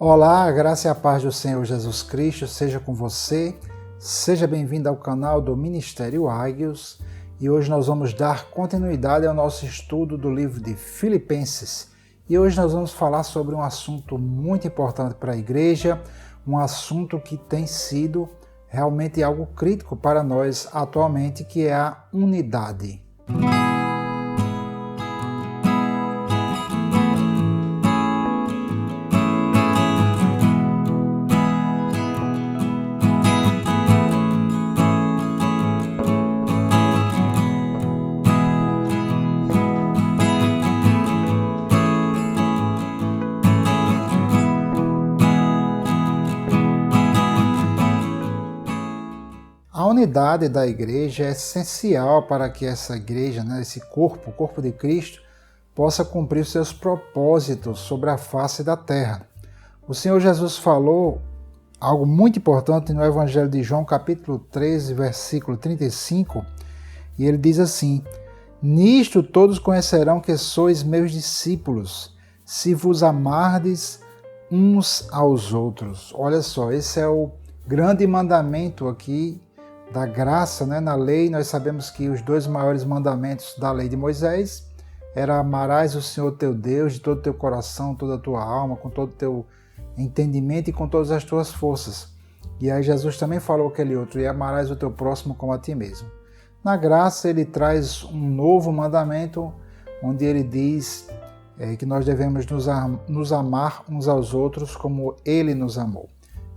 Olá, a graça e a paz do Senhor Jesus Cristo seja com você. Seja bem-vindo ao canal do Ministério Águios e hoje nós vamos dar continuidade ao nosso estudo do livro de Filipenses. E hoje nós vamos falar sobre um assunto muito importante para a igreja, um assunto que tem sido realmente algo crítico para nós atualmente, que é a unidade. A unidade da igreja é essencial para que essa igreja, esse corpo, o corpo de Cristo, possa cumprir os seus propósitos sobre a face da terra. O Senhor Jesus falou algo muito importante no Evangelho de João, capítulo 13, versículo 35, e ele diz assim: "Nisto todos conhecerão que sois meus discípulos, se vos amardes uns aos outros." Olha só, esse é o grande mandamento aqui da graça, Na lei, nós sabemos que os dois maiores mandamentos da lei de Moisés era: amarás o Senhor teu Deus de todo o teu coração, toda a tua alma, com todo o teu entendimento e com todas as tuas forças. E aí Jesus também falou aquele outro: e amarás o teu próximo como a ti mesmo. Na graça ele traz um novo mandamento, onde ele diz que nós devemos nos amar uns aos outros como ele nos amou.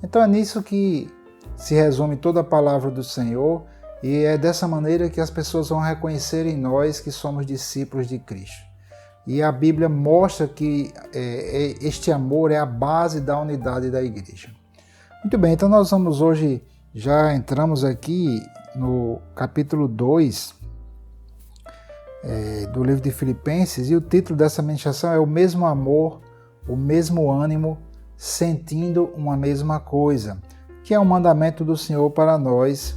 Então é nisso que se resume toda a palavra do Senhor, e é dessa maneira que as pessoas vão reconhecer em nós que somos discípulos de Cristo. E a Bíblia mostra que este amor é a base da unidade da igreja. Muito bem, então nós vamos hoje, já entramos aqui no capítulo 2 do livro de Filipenses, e o título dessa ministração é: o mesmo amor, o mesmo ânimo, sentindo uma mesma coisa, que é um mandamento do Senhor para nós,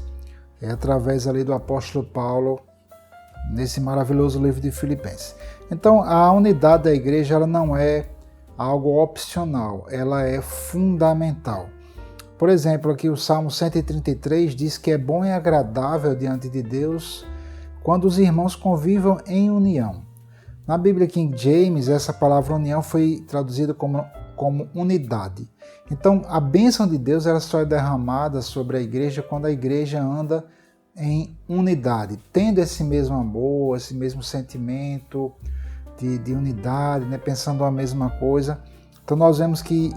através ali do apóstolo Paulo, nesse maravilhoso livro de Filipenses. Então, a unidade da igreja ela não é algo opcional, ela é fundamental. Por exemplo, aqui o Salmo 133 diz que é bom e agradável diante de Deus quando os irmãos convivam em união. Na Bíblia King James, essa palavra união foi traduzida como unidade. Então, a bênção de Deus ela só é derramada sobre a igreja quando a igreja anda em unidade, tendo esse mesmo amor, esse mesmo sentimento de unidade, pensando a mesma coisa. Então, nós vemos que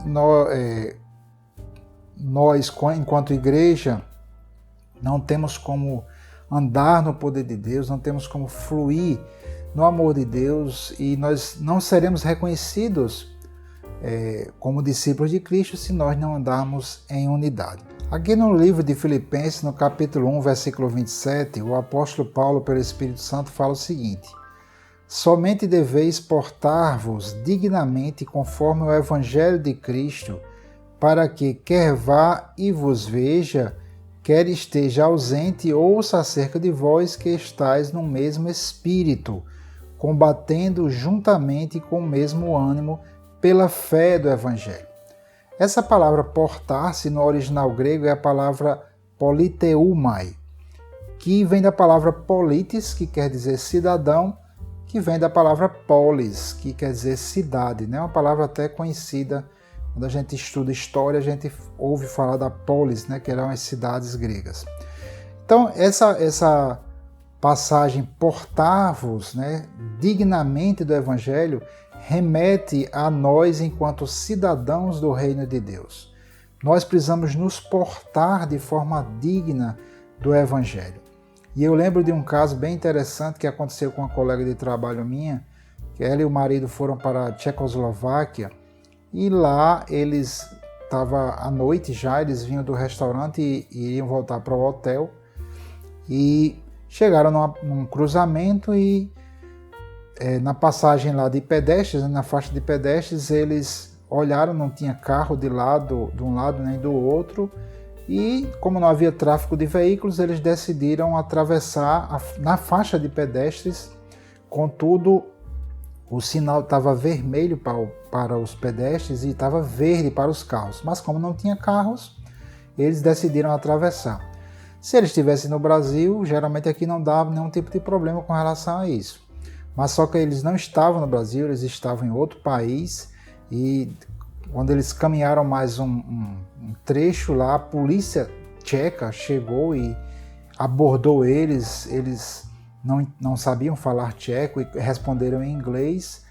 nós, enquanto igreja, não temos como andar no poder de Deus, não temos como fluir no amor de Deus, e nós não seremos reconhecidos como discípulos de Cristo se nós não andarmos em unidade. Aqui no livro de Filipenses, no capítulo 1, versículo 27, o apóstolo Paulo, pelo Espírito Santo, fala o seguinte: somente deveis portar-vos dignamente conforme o Evangelho de Cristo, para que, quer vá e vos veja, quer esteja ausente, ouça acerca de vós que estáis no mesmo espírito, combatendo juntamente com o mesmo ânimo pela fé do Evangelho. Essa palavra portar-se no original grego é a palavra politeumai, que vem da palavra politis, que quer dizer cidadão, que vem da palavra polis, que quer dizer cidade. Uma palavra até conhecida, quando a gente estuda história, a gente ouve falar da polis, que eram as cidades gregas. Então, essa passagem portar-vos dignamente do Evangelho remete a nós enquanto cidadãos do reino de Deus. Nós precisamos nos portar de forma digna do Evangelho. E eu lembro de um caso bem interessante que aconteceu com uma colega de trabalho minha, que ela e o marido foram para a Tchecoslováquia, e lá eles estavam à noite já, eles vinham do restaurante e iriam voltar para o hotel, e chegaram num cruzamento e na passagem lá de pedestres, na faixa de pedestres, eles olharam, não tinha carro de um lado nem do outro, e como não havia tráfego de veículos, eles decidiram atravessar na faixa de pedestres. Contudo, o sinal estava vermelho para os pedestres e estava verde para os carros. Mas como não tinha carros, eles decidiram atravessar. Se eles estivessem no Brasil, geralmente aqui não dava nenhum tipo de problema com relação a isso. Mas só que eles não estavam no Brasil, eles estavam em outro país e quando eles caminharam mais um trecho lá, a polícia tcheca chegou e abordou eles. Eles não sabiam falar tcheco e responderam em inglês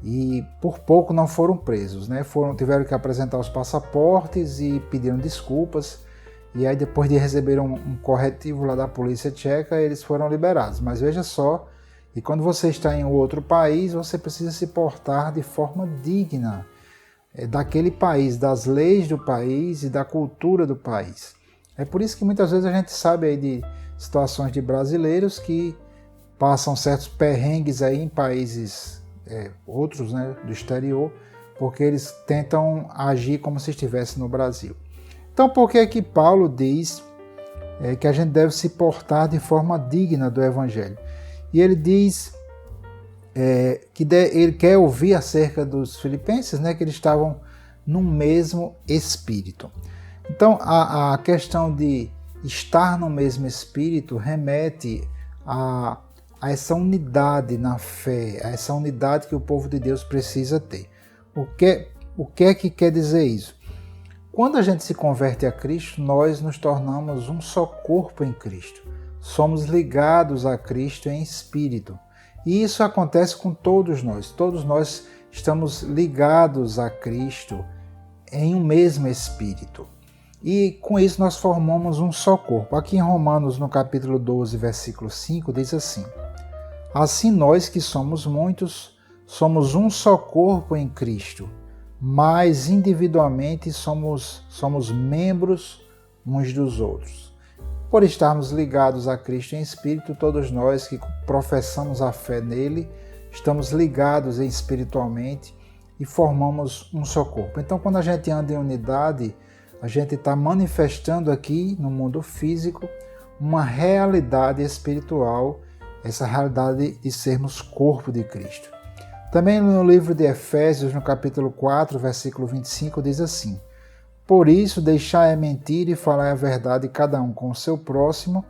e por pouco não foram presos, né? Tiveram que apresentar os passaportes e pediram desculpas. E aí depois de receber um corretivo lá da polícia tcheca, eles foram liberados. Mas veja só, e quando você está em outro país, você precisa se portar de forma digna daquele país, das leis do país e da cultura do país. É por isso que muitas vezes a gente sabe aí de situações de brasileiros que passam certos perrengues aí em países outros, né, do exterior, porque eles tentam agir como se estivesse no Brasil. Então, por que é que Paulo diz que a gente deve se portar de forma digna do Evangelho? E ele diz que ele quer ouvir acerca dos filipenses, né, que eles estavam no mesmo espírito. Então, a questão de estar no mesmo espírito remete a essa unidade na fé, a essa unidade que o povo de Deus precisa ter. O que é que quer dizer isso? Quando a gente se converte a Cristo, nós nos tornamos um só corpo em Cristo. Somos ligados a Cristo em espírito. E isso acontece com todos nós. Todos nós estamos ligados a Cristo em um mesmo espírito. E com isso nós formamos um só corpo. Aqui em Romanos, no capítulo 12, versículo 5, diz assim: assim nós que somos muitos, somos um só corpo em Cristo, mas individualmente somos membros uns dos outros. Por estarmos ligados a Cristo em espírito, todos nós que professamos a fé nele, estamos ligados espiritualmente e formamos um só corpo. Então, quando a gente anda em unidade, a gente está manifestando aqui no mundo físico uma realidade espiritual, essa realidade de sermos corpo de Cristo. Também no livro de Efésios, no capítulo 4, versículo 25, diz assim: por isso, deixai a mentira e falai a verdade cada um com o seu próximo,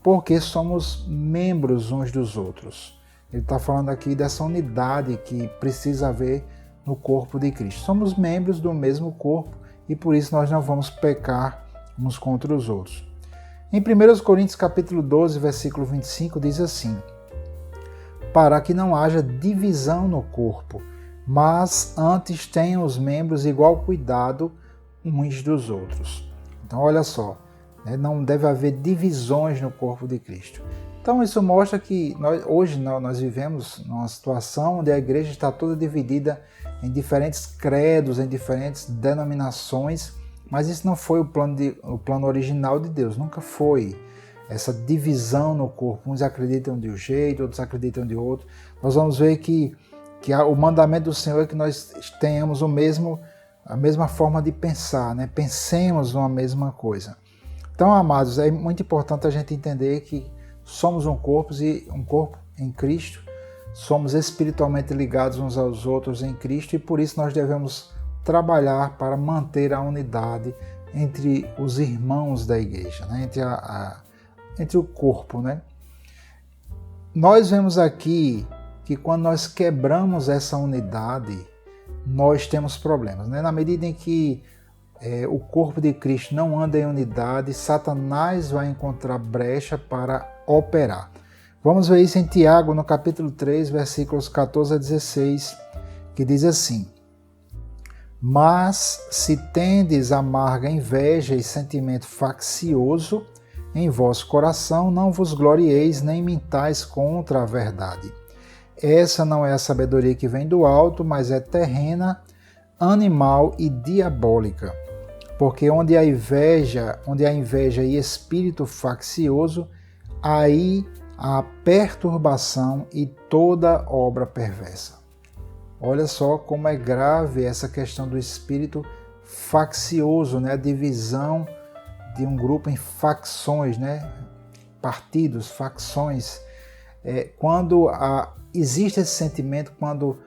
porque somos membros uns dos outros. Ele está falando aqui dessa unidade que precisa haver no corpo de Cristo. Somos membros do mesmo corpo e por isso nós não vamos pecar uns contra os outros. Em 1 Coríntios capítulo 12, versículo 25, diz assim: para que não haja divisão no corpo, mas antes tenham os membros igual cuidado uns dos outros. Então, olha só, não deve haver divisões no corpo de Cristo. Então, isso mostra que hoje nós vivemos numa situação onde a igreja está toda dividida em diferentes credos, em diferentes denominações, mas isso não foi o plano original de Deus, nunca foi. Essa divisão no corpo, uns acreditam de um jeito, outros acreditam de outro. Nós vamos ver que o mandamento do Senhor é que nós tenhamos a mesma forma de pensar, né? Pensemos uma mesma coisa. Então, amados, é muito importante a gente entender que somos um corpo em Cristo, somos espiritualmente ligados uns aos outros em Cristo e por isso nós devemos trabalhar para manter a unidade entre os irmãos da igreja, né? Entre o corpo, né? Nós vemos aqui que quando nós quebramos essa unidade, nós temos problemas, né? Na medida em que o corpo de Cristo não anda em unidade, Satanás vai encontrar brecha para operar. Vamos ver isso em Tiago, no capítulo 3, versículos 14 a 16, que diz assim: mas se tendes amarga inveja e sentimento faccioso em vosso coração, não vos glorieis nem mintais contra a verdade. Essa não é a sabedoria que vem do alto, mas é terrena, animal e diabólica. Porque onde há inveja e espírito faccioso, aí há perturbação e toda obra perversa. Olha só como é grave essa questão do espírito faccioso, né? A divisão de um grupo em facções, né? Partidos, facções. quando existe esse sentimento, quando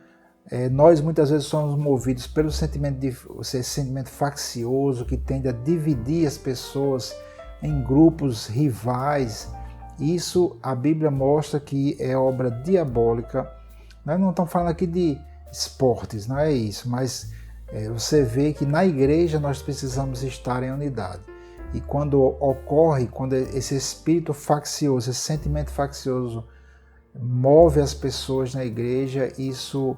nós muitas vezes somos movidos pelo esse sentimento faccioso que tende a dividir as pessoas em grupos rivais, isso a Bíblia mostra que é obra diabólica. Nós não estamos falando aqui de esportes, não é isso, mas você vê que na igreja nós precisamos estar em unidade. E quando esse espírito faccioso, esse sentimento faccioso move as pessoas na igreja, isso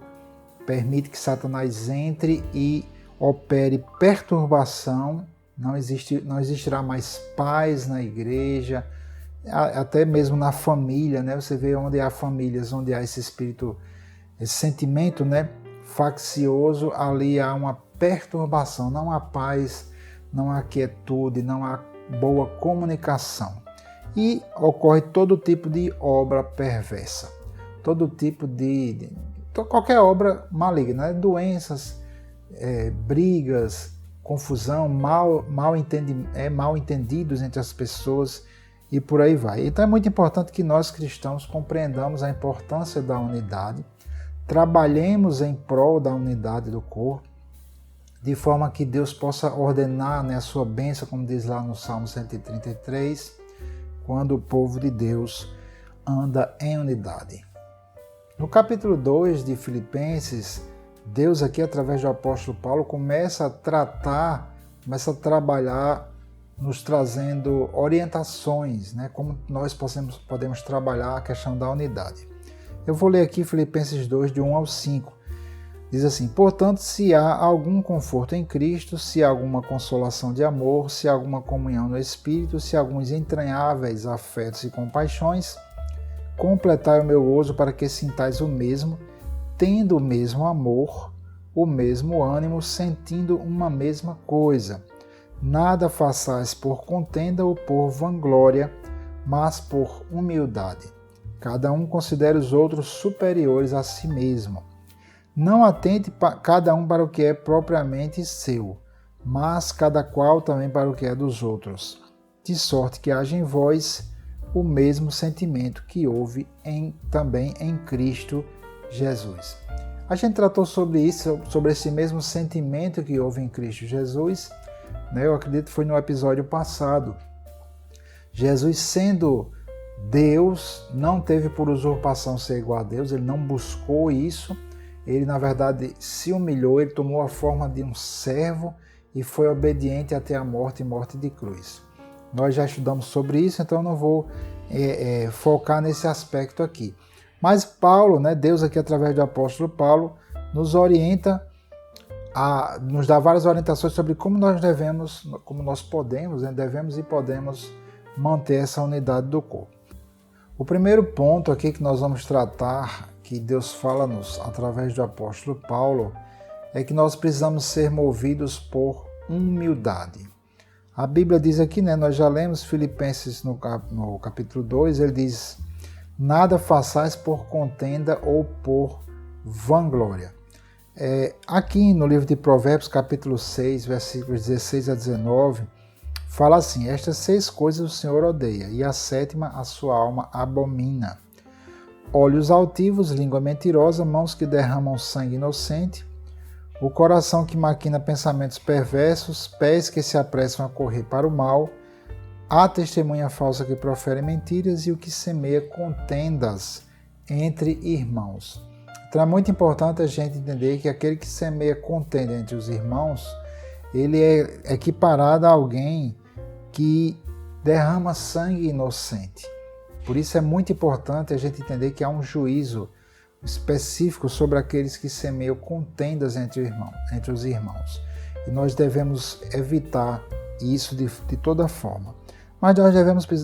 permite que Satanás entre e opere perturbação, não existirá mais paz na igreja, até mesmo na família, né? Você vê onde há famílias, onde há esse espírito, esse sentimento, né, faccioso, ali há uma perturbação, não há paz, não há quietude, não há boa comunicação. E ocorre todo tipo de obra perversa, todo tipo de qualquer obra maligna, né? Doenças, brigas, confusão, mal entendidos entre as pessoas e por aí vai. Então é muito importante que nós cristãos compreendamos a importância da unidade, trabalhemos em prol da unidade do corpo, de forma que Deus possa ordenar, né, a sua bênção, como diz lá no Salmo 133, quando o povo de Deus anda em unidade. No capítulo 2 de Filipenses, Deus aqui, através do apóstolo Paulo, começa a trabalhar, nos trazendo orientações, né, como nós podemos trabalhar a questão da unidade. Eu vou ler aqui Filipenses 2, de 1 ao 5. Diz assim: portanto, se há algum conforto em Cristo, se há alguma consolação de amor, se há alguma comunhão no Espírito, se há alguns entranháveis afetos e compaixões, completai o meu gozo para que sintais o mesmo, tendo o mesmo amor, o mesmo ânimo, sentindo uma mesma coisa. Nada façais por contenda ou por vanglória, mas por humildade. Cada um considere os outros superiores a si mesmo. Não atente cada um para o que é propriamente seu, mas cada qual também para o que é dos outros, de sorte que haja em vós o mesmo sentimento que houve também em Cristo Jesus. A gente tratou sobre isso, sobre esse mesmo sentimento que houve em Cristo Jesus, né? Eu acredito que foi no episódio passado. Jesus, sendo Deus, não teve por usurpação ser igual a Deus, ele não buscou isso, ele na verdade se humilhou, ele tomou a forma de um servo e foi obediente até a morte e morte de cruz. Nós já estudamos sobre isso, então eu não vou focar nesse aspecto aqui. Mas Paulo, né, Deus aqui através do apóstolo Paulo, nos orienta, nos dá várias orientações sobre como nós podemos, né, devemos e podemos manter essa unidade do corpo. O primeiro ponto aqui que nós vamos tratar, que Deus fala-nos através do apóstolo Paulo, é que nós precisamos ser movidos por humildade. A Bíblia diz aqui, né, nós já lemos Filipenses no capítulo 2, ele diz: nada façais por contenda ou por vanglória. Aqui no livro de Provérbios, capítulo 6, versículos 16 a 19, fala assim: estas 6 coisas o Senhor odeia, e a 7ª a sua alma abomina. Olhos altivos, língua mentirosa, mãos que derramam sangue inocente, o coração que maquina pensamentos perversos, pés que se apressam a correr para o mal, a testemunha falsa que profere mentiras e o que semeia contendas entre irmãos. Então é muito importante a gente entender que aquele que semeia contenda entre os irmãos, ele é equiparado a alguém que derrama sangue inocente. Por isso é muito importante a gente entender que há um juízo específico sobre aqueles que semeiam contendas entre os irmãos. E nós devemos evitar isso de toda forma. Mas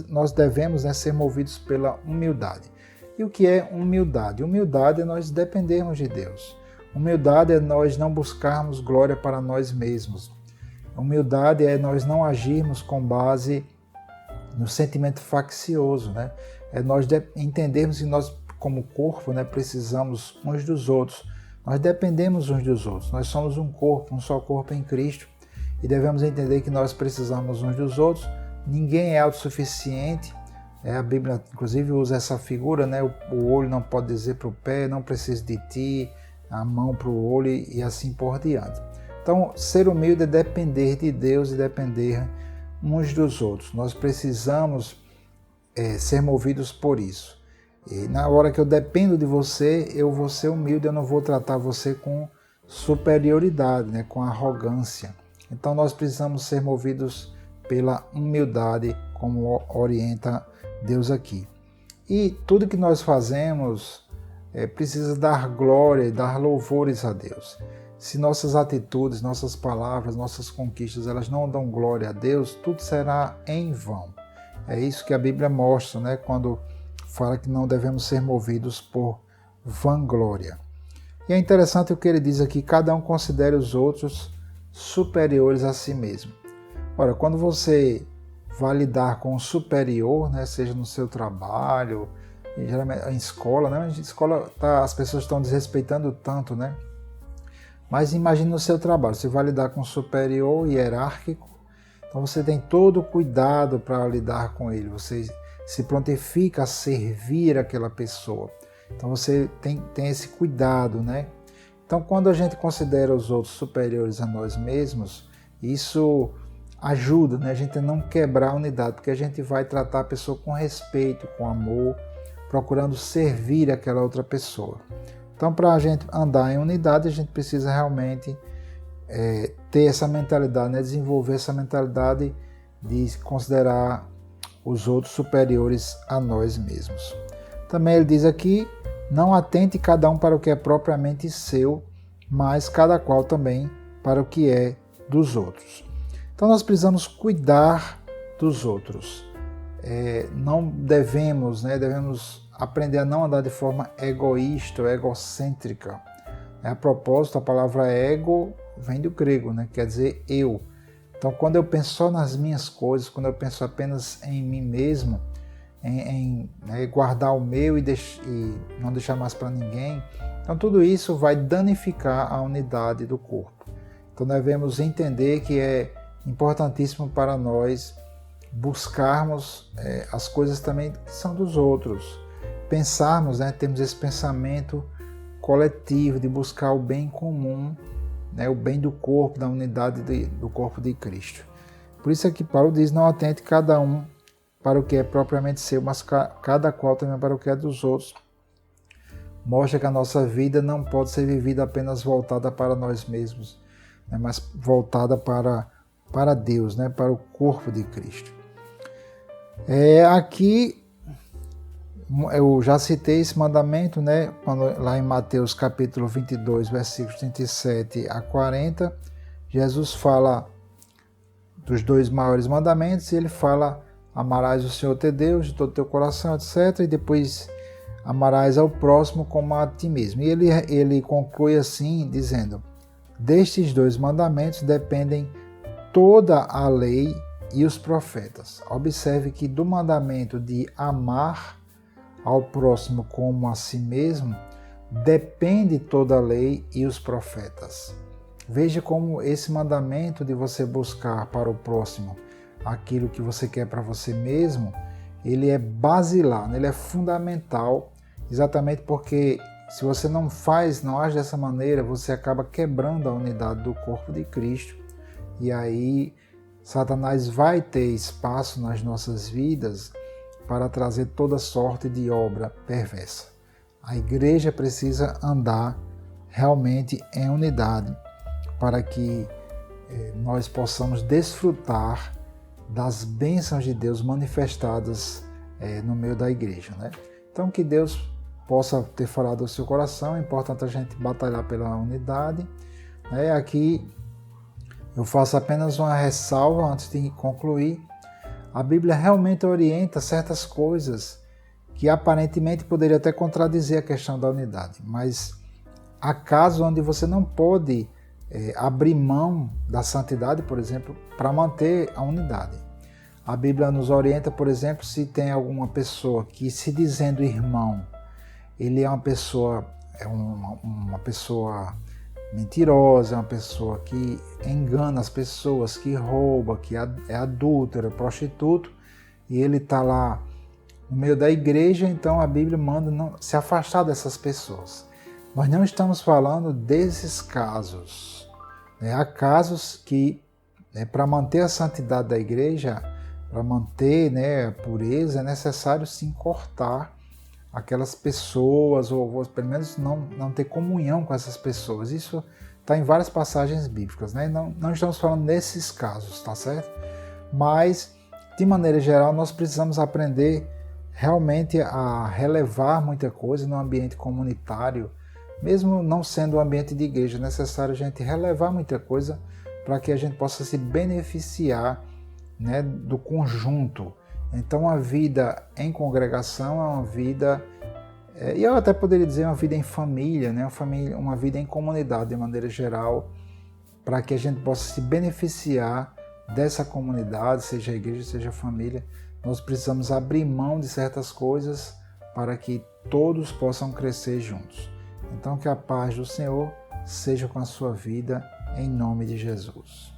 nós devemos, né, ser movidos pela humildade. E o que é humildade? Humildade é nós dependermos de Deus. Humildade é nós não buscarmos glória para nós mesmos. Humildade é nós não agirmos com base no sentimento faccioso, né? É nós entendermos que nós, como corpo, né, precisamos uns dos outros. Nós dependemos uns dos outros. Nós somos um corpo, um só corpo em Cristo, e devemos entender que nós precisamos uns dos outros. Ninguém é autossuficiente, A Bíblia, inclusive, usa essa figura, né? O olho não pode dizer para o pé, não preciso de ti, a mão para o olho e assim por diante. Então, ser humilde é depender de Deus e depender uns dos outros. Nós precisamos ser movidos por isso. E na hora que eu dependo de você, eu vou ser humilde, eu não vou tratar você com superioridade, né? Com arrogância. Então, nós precisamos ser movidos pela humildade, como orienta Deus aqui. E tudo que nós fazemos precisa dar glória e dar louvores a Deus. Se nossas atitudes, nossas palavras, nossas conquistas, elas não dão glória a Deus, tudo será em vão. É isso que a Bíblia mostra, né? Quando fala que não devemos ser movidos por vanglória. E é interessante o que ele diz aqui, cada um considere os outros superiores a si mesmo. Ora, quando você vai lidar com o superior, né, seja no seu trabalho, geralmente em escola, né? Em escola as pessoas estão desrespeitando tanto, né? Mas imagine no seu trabalho, você vai lidar com um superior hierárquico, então você tem todo o cuidado para lidar com ele, você se prontifica a servir aquela pessoa. Então você tem esse cuidado, né? Então quando a gente considera os outros superiores a nós mesmos, isso ajuda, né? A gente a não quebrar a unidade, porque a gente vai tratar a pessoa com respeito, com amor, procurando servir aquela outra pessoa. Então, para a gente andar em unidade, a gente precisa realmente ter essa mentalidade, né? Desenvolver essa mentalidade de considerar os outros superiores a nós mesmos. Também ele diz aqui, não atente cada um para o que é propriamente seu, mas cada qual também para o que é dos outros. Então nós precisamos cuidar dos outros. Não devemos, né? Devemos aprender a não andar de forma egoísta ou egocêntrica. A propósito, a palavra ego vem do grego, né? Quer dizer eu. Então, quando eu penso só nas minhas coisas, quando eu penso apenas em mim mesmo, em guardar o meu e não deixar mais para ninguém, então tudo isso vai danificar a unidade do corpo. Então, devemos entender que é importantíssimo para nós buscarmos as coisas também que são dos outros. Pensarmos, né, temos esse pensamento coletivo de buscar o bem comum, né, o bem do corpo, da unidade do corpo de Cristo. Por isso é que Paulo diz, não atente cada um para o que é propriamente seu, mas cada qual também para o que é dos outros. Mostra que a nossa vida não pode ser vivida apenas voltada para nós mesmos, né, mas voltada para Deus, né, para o corpo de Cristo. Aqui eu já citei esse mandamento, né, lá em Mateus capítulo 22, versículos 37 a 40, Jesus fala dos dois maiores mandamentos e ele fala, amarás o Senhor teu Deus de todo o teu coração, etc. E depois amarás ao próximo como a ti mesmo. E ele conclui assim, dizendo, destes dois mandamentos dependem toda a lei e os profetas. Observe que do mandamento de amar ao próximo como a si mesmo, depende toda a lei e os profetas. Veja como esse mandamento de você buscar para o próximo aquilo que você quer para você mesmo, ele é basilar, ele é fundamental, exatamente porque se você não age dessa maneira, você acaba quebrando a unidade do corpo de Cristo e aí Satanás vai ter espaço nas nossas vidas para trazer toda sorte de obra perversa. A igreja precisa andar realmente em unidade para que nós possamos desfrutar das bênçãos de Deus manifestadas no meio da igreja, né? Então que Deus possa ter falado ao seu coração, é importante a gente batalhar pela unidade. Aqui eu faço apenas uma ressalva antes de concluir. A Bíblia realmente orienta certas coisas que aparentemente poderia até contradizer a questão da unidade, mas há casos onde você não pode abrir mão da santidade, por exemplo, para manter a unidade. A Bíblia nos orienta, por exemplo, se tem alguma pessoa que, se dizendo irmão, ele é uma pessoa mentirosa, é uma pessoa que engana as pessoas, que rouba, que é adúltero, prostituto, e ele está lá no meio da igreja, então a Bíblia manda não, se afastar dessas pessoas. Nós não estamos falando desses casos. Há casos que, para manter a santidade da igreja, para manter, a pureza, é necessário sim cortar aquelas pessoas, ou pelo menos não ter comunhão com essas pessoas. Isso está em várias passagens bíblicas, Não estamos falando nesses casos, tá certo? Mas, de maneira geral, nós precisamos aprender realmente a relevar muita coisa no ambiente comunitário, mesmo não sendo um ambiente de igreja, é necessário a gente relevar muita coisa para que a gente possa se beneficiar, do conjunto. Então, a vida em congregação é uma vida, e eu até poderia dizer uma vida em família, uma vida em comunidade de maneira geral, para que a gente possa se beneficiar dessa comunidade, seja a igreja, seja a família. Nós precisamos abrir mão de certas coisas para que todos possam crescer juntos. Então, que a paz do Senhor seja com a sua vida, em nome de Jesus.